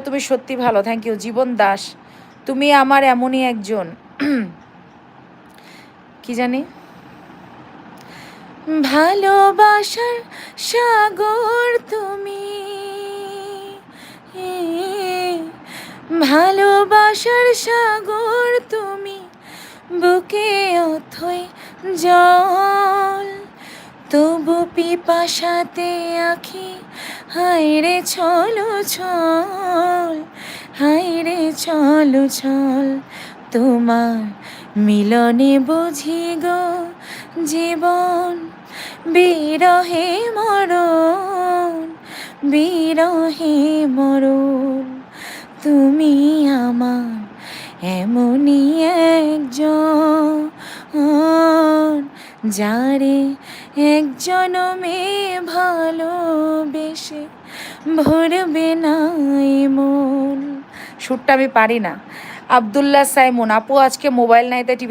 তুমি সত্যি ভালো, থ্যাংক ইউ। জীবন দাস, তুমি আমার এমনই একজন, কি জানি, ভালোবাসার সাগর তুমি, ভালোবাসার সাগর তুমি, বুকে অথই জল, তবু পিপাসাতে আখি হায়রে ছলো ছল, হায়রে ছলো ছল, তোমার মিলনে বুঝি গো জীবন, বিরহে মরণ, বিরহে মরণ, তুমি আমার এমনই একজন, যারে এক জনমে ভালোবেসে ভরবে না মন। সুরটা আমি পারি না। আব্দুল্লাহ সাইমন, আপু আজকে মোবাইল নাই তাই টিভি